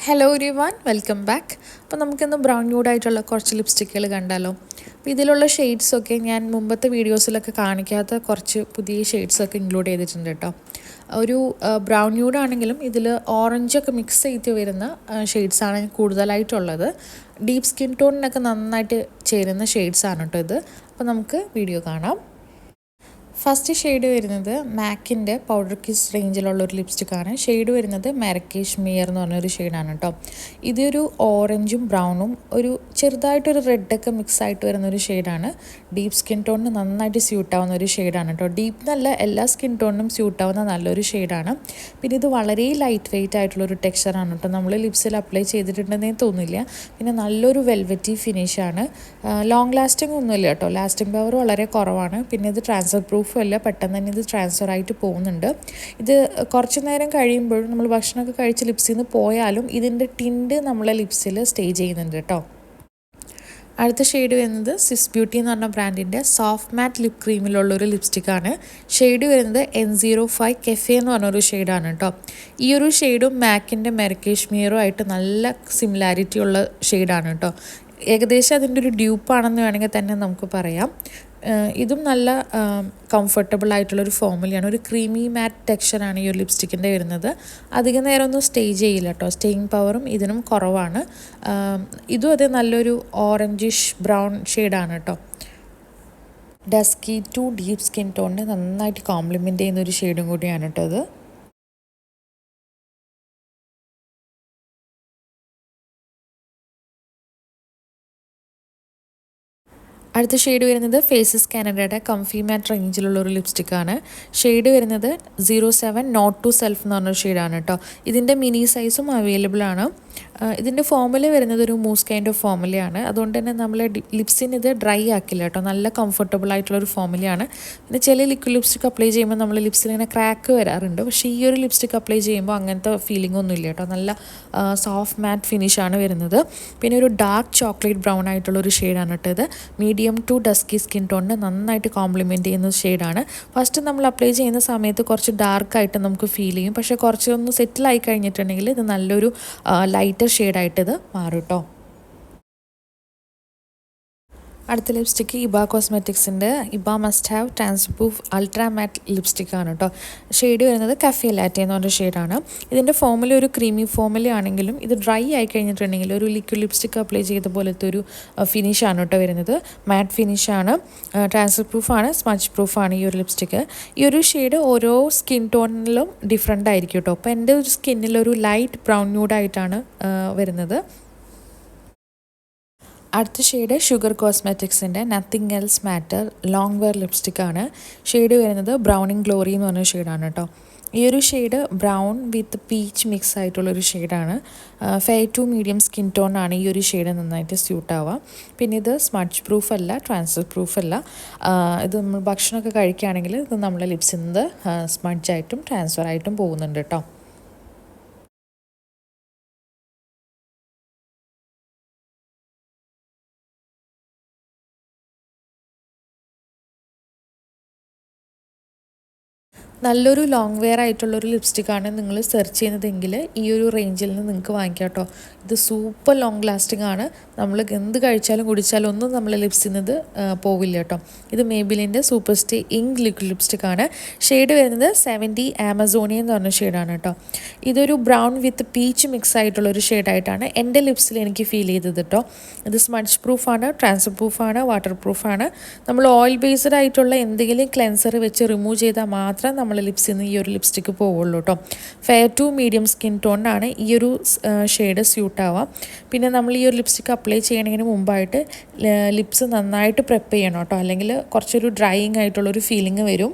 Hello everyone, welcome back. അപ്പോൾ നമുക്കിന്ന് brown ന്യൂഡായിട്ടുള്ള കുറച്ച് ലിപ്സ്റ്റിക്കുകൾ കണ്ടാലോ. അപ്പോൾ ഇതിലുള്ള ഷെയ്ഡ്സൊക്കെ ഞാൻ മുമ്പത്തെ വീഡിയോസിലൊക്കെ കാണിക്കാത്ത കുറച്ച് പുതിയ ഷെയ്ഡ്സൊക്കെ ഇൻക്ലൂഡ് ചെയ്തിട്ടുണ്ട് കേട്ടോ. ഒരു ബ്രൗൺ ന്യൂഡാണെങ്കിലും ഇതിൽ ഓറഞ്ചൊക്കെ മിക്സ് ചെയ്ത് വരുന്ന ഷെയ്ഡ്സാണ് കൂടുതലായിട്ടുള്ളത്. ഡീപ്പ് സ്കിൻ ടോണിനൊക്കെ നന്നായിട്ട് ചേരുന്ന ഷെയ്ഡ്സാണ് കേട്ടോ ഇത്. അപ്പോൾ നമുക്ക് വീഡിയോ കാണാം. ഫസ്റ്റ് ഷെയ്ഡ് വരുന്നത് മാക്കിൻ്റെ പൗഡർ കിസ് റേഞ്ചിലുള്ള ഒരു ലിപ്സ്റ്റിക്കാണ്. ഷെയ്ഡ് വരുന്നത് മാരക്കേഷ് മിയർ എന്ന് പറഞ്ഞൊരു ഷെയ്ഡാണ് കേട്ടോ. ഇതൊരു ഓറഞ്ചും ബ്രൗണും ഒരു ചെറുതായിട്ടൊരു റെഡൊക്കെ മിക്സ് ആയിട്ട് വരുന്നൊരു ഷെയ്ഡാണ്. ഡീപ്പ് സ്കിൻ ടോണിന് നന്നായിട്ട് സ്യൂട്ടാവുന്ന ഒരു ഷെയ്ഡാണ് കേട്ടോ. ഡീപ്പ് എന്നല്ല, എല്ലാ സ്കിൻ ടോണിനും സ്യൂട്ടാവുന്ന നല്ലൊരു ഷെയ്ഡാണ്. പിന്നെ ഇത് വളരെ ലൈറ്റ് വെയ്റ്റ് ആയിട്ടുള്ളൊരു ടെക്സ്ചറാണ് കേട്ടോ. നമ്മൾ ലിപ്സിൽ അപ്ലൈ ചെയ്തിട്ടുണ്ടെന്നേ തോന്നില്ല. പിന്നെ നല്ലൊരു വെൽവെറ്റി ഫിനിഷാണ്. ലോങ് ലാസ്റ്റിംഗ് ഒന്നുമില്ല കേട്ടോ. ലാസ്റ്റിംഗ് പവർ വളരെ കുറവാണ്. പിന്നെ ഇത് ട്രാൻസ്ഫർ പ്രൂഫും അല്ല, പെട്ടെന്ന് തന്നെ ഇത് ട്രാൻസ്ഫർ ആയിട്ട് പോകുന്നുണ്ട്. ഇത് കുറച്ച് നേരം കഴിയുമ്പോഴും നമ്മൾ ഭക്ഷണമൊക്കെ കഴിച്ച് ലിപ്സിൽ നിന്ന് പോയാലും ഇതിൻ്റെ ടിൻറ്റ് നമ്മളെ ലിപ്സിൽ സ്റ്റേ ചെയ്യുന്നുണ്ട് കേട്ടോ. അടുത്ത ഷെയ്ഡ് വരുന്നത് സിസ് ബ്യൂട്ടി എന്ന് പറഞ്ഞ ബ്രാൻഡിൻ്റെ സോഫ്റ്റ് മാറ്റ് ലിപ് ക്രീമിലുള്ളൊരു ലിപ്സ്റ്റിക്കാണ്. ഷെയ്ഡ് വരുന്നത് N05 കെഫെ എന്ന് പറഞ്ഞൊരു ഷെയ്ഡാണ് കേട്ടോ. ഈ ഒരു ഷെയ്ഡും മാക്കിൻ്റെ മെർക്കേഷ് മിയറും ആയിട്ട് നല്ല സിമിലാരിറ്റി ഉള്ള ഷെയ്ഡാണ് കേട്ടോ. ഏകദേശം അതിൻ്റെ ഒരു ഡ്യൂപ്പാണെന്ന് വേണമെങ്കിൽ തന്നെ നമുക്ക് പറയാം. ഇതും നല്ല കംഫർട്ടബിൾ ആയിട്ടുള്ളൊരു ഫോമുലയാണ്. ഒരു ക്രീമി മാറ്റ് ടെക്സ്ചറാണ് ഈ ഒരു ലിപ്സ്റ്റിക്കിൻ്റെ വരുന്നത്. അധികം നേരം ഒന്നും സ്റ്റേ ചെയ്യില്ല കേട്ടോ. സ്റ്റേയിങ് പവറും ഇതിനും കുറവാണ്. ഇതും അതേ നല്ലൊരു ഓറഞ്ചിഷ് ബ്രൗൺ ഷെയ്ഡാണ് കേട്ടോ. ഡസ്കി ടു ഡീപ്പ് സ്കിൻ ടോണിന് നന്നായിട്ട് കോംപ്ലിമെൻറ്റ് ചെയ്യുന്ന ഒരു ഷെയ്ഡും കൂടിയാണ് കേട്ടോ അത്. അടുത്ത ഷെയ്ഡ് വരുന്നത് ഫേസസ് കാനഡയുടെ കംഫി മാറ്റ് റേഞ്ചിലുള്ളൊരു ലിപ്സ്റ്റിക്കാണ്. ഷെയ്ഡ് വരുന്നത് 07 നോട്ട് ടു സെൽഫ് എന്ന് പറഞ്ഞൊരു ഷെയ്ഡാണ് കേട്ടോ. ഇതിൻ്റെ മിനി സൈസും അവൈലബിൾ ആണ്. ഇതിൻ്റെ ഫോമുല വരുന്നത് ഒരു മൂസ് കൈൻഡ് ഓഫ് ഫോമുലയാണ്. അതുകൊണ്ട് തന്നെ നമ്മൾ ലിപ്സിന് ഇത് ഡ്രൈ ആക്കില്ല കേട്ടോ. നല്ല കംഫർട്ടബിൾ ആയിട്ടുള്ളൊരു ഫോമുലയാണ്. പിന്നെ ചില ലിക്വിഡ് ലിപ്സ്റ്റിക് അപ്ലൈ ചെയ്യുമ്പോൾ നമ്മൾ ലിപ്സിൽ ഇങ്ങനെ ക്രാക്ക് വരാറുണ്ട്. പക്ഷേ ഈ ഒരു ലിപ്സ്റ്റിക് അപ്ലൈ ചെയ്യുമ്പോൾ അങ്ങനത്തെ ഫീലിംഗ് ഒന്നും ഇല്ല കേട്ടോ. നല്ല സോഫ്റ്റ് മാറ്റ് ഫിനിഷാണ് വരുന്നത്. പിന്നെ ഒരു ഡാർക്ക് ചോക്ലേറ്റ് ബ്രൗൺ ആയിട്ടുള്ളൊരു ഷെയ്ഡാണ് കേട്ടോ ഇത്. മീഡിയം ടു ഡസ്കി സ്കിൻ ടോണിന് നന്നായിട്ട് കോംപ്ലിമെൻറ്റ് ചെയ്യുന്ന ഷെയ്ഡാണ്. ഫസ്റ്റ് നമ്മൾ അപ്ലൈ ചെയ്യുന്ന സമയത്ത് കുറച്ച് ഡാർക്കായിട്ട് നമുക്ക് ഫീൽ ചെയ്യും. പക്ഷേ കുറച്ചൊന്ന് സെറ്റിലായി കഴിഞ്ഞിട്ടുണ്ടെങ്കിൽ ഇത് നല്ലൊരു ലൈറ്റർ ഷെയ്ഡായിട്ട് ഇത് മാറും കേട്ടോ. അടുത്ത ലിപ്സ്റ്റിക്ക് ഇബ കോസ്മെറ്റിക്സിൻ്റെ ഇബ മസ്റ്റ് ഹാവ് ട്രാൻസ്പ്രൂഫ് അൾട്രാ മാറ്റ് ലിപ്സ്റ്റിക്കാണ് കേട്ടോ. ഷെയ്ഡ് വരുന്നത് കഫേ ലാറ്റെ എന്ന് പറഞ്ഞ ഷെയ്ഡാണ്. ഇതിൻ്റെ ഫോമുല ഒരു ക്രീമി ഫോമുല ആണെങ്കിലും ഇത് ഡ്രൈ ആയി കഴിഞ്ഞിട്ടുണ്ടെങ്കിൽ ഒരു ലിക്വിഡ് ലിപ്സ്റ്റിക്ക് അപ്ലൈ ചെയ്ത പോലത്തെ ഒരു ഫിനിഷാണ് കേട്ടോ വരുന്നത്. മാറ്റ് ഫിനിഷാണ്, ട്രാൻസ്ഫർ പ്രൂഫാണ്, സ്മച്ച് പ്രൂഫാണ് ഈ ഒരു ലിപ്സ്റ്റിക്ക്. ഈ ഒരു ഷെയ്ഡ് ഓരോ സ്കിൻ ടോണിലും ഡിഫറെൻ്റ് ആയിരിക്കും കേട്ടോ. അപ്പോൾ എൻ്റെ ഒരു സ്കിന്നിലൊരു ലൈറ്റ് ബ്രൗൺ ന്യൂഡായിട്ടാണ് വരുന്നത്. അടുത്ത ഷെയ്ഡ് ഷുഗർ കോസ്മെറ്റിക്സിൻ്റെ nothing else matter long wear ലിപ്സ്റ്റിക്കാണ്. ഷെയ്ഡ് വരുന്നത് ബ്രൗണിങ് ഗ്ലോറി എന്ന് പറഞ്ഞ ഷെയ്ഡാണ് കേട്ടോ. ഈ ഒരു shade brown with peach mix ആയിട്ടുള്ളൊരു ഷെയ്ഡാണ്. Fair to medium skin tone ആണ് ഈ ഒരു ഷെയ്ഡ് നന്നായിട്ട് സ്യൂട്ട് ആവുക. പിന്നെ ഇത് സ്മച്ച് പ്രൂഫ് അല്ല, ട്രാൻസ്ഫർ പ്രൂഫ് അല്ല. ഇത് നമ്മൾ ഭക്ഷണമൊക്കെ കഴിക്കുകയാണെങ്കിൽ ഇത് നമ്മുടെ ലിപ്സിൽ നിന്ന് സ്മഡ്ജായിട്ടും ട്രാൻസ്ഫർ ആയിട്ടും പോകുന്നുണ്ട് കേട്ടോ. നല്ലൊരു ലോങ് വെയർ ആയിട്ടുള്ളൊരു ലിപ്സ്റ്റിക്കാണ് നിങ്ങൾ സെർച്ച് ചെയ്യുന്നതെങ്കിൽ ഈ ഒരു റേഞ്ചിൽ നിന്ന് നിങ്ങൾക്ക് വാങ്ങിക്കാം കേട്ടോ. ഇത് സൂപ്പർ ലോങ് ലാസ്റ്റിംഗ് ആണ്. നമ്മൾ എന്ത് കഴിച്ചാലും കുടിച്ചാലും ഒന്നും നമ്മളെ ലിപ്സിൽ നിന്ന് പോവില്ല കേട്ടോ. ഇത് മേബിലിൻ്റെ സൂപ്പർ സ്റ്റേ ഇങ്ക് ലിക്വിഡ് ലിപ്സ്റ്റിക്കാണ്. ഷെയ്ഡ് വരുന്നത് 70 ആമസോണിയ എന്ന് പറഞ്ഞ ഷെയ്ഡാണ് കേട്ടോ. ഇതൊരു ബ്രൗൺ വിത്ത് പീച്ച് മിക്സ് ആയിട്ടുള്ളൊരു ഷെയ്ഡായിട്ടാണ് എൻ്റെ ലിപ്സിൽ എനിക്ക് ഫീൽ ചെയ്തത് കേട്ടോ. ഇത് സ്മഡ്ജ് പ്രൂഫാണ്, ട്രാൻസ്ഫർ പ്രൂഫാണ്, വാട്ടർ പ്രൂഫാണ്. നമ്മൾ ഓയിൽ ബേസ്ഡ് ആയിട്ടുള്ള എന്തെങ്കിലും ക്ലെൻസർ വെച്ച് റിമൂവ് ചെയ്താൽ മാത്രം നമ്മൾ ലിപ്സിൽ നിന്ന് ഈ ഒരു ലിപ്സ്റ്റിക്ക് പോവുള്ളൂ കേട്ടോ. ഫെയർ ടു മീഡിയം സ്കിൻ ടോണിനാണ് ഈ ഒരു ഷെയ്ഡ് സ്യൂട്ടാവുക. പിന്നെ നമ്മൾ ഈ ഒരു ലിപ്സ്റ്റിക്ക് അപ്ലൈ ചെയ്യണതിന് മുമ്പായിട്ട് ലിപ്സ് നന്നായിട്ട് പ്രെപ്പ് ചെയ്യണം കേട്ടോ. അല്ലെങ്കിൽ കുറച്ചൊരു ഡ്രൈയിങ് ആയിട്ടുള്ളൊരു ഫീലിംഗ് വരും.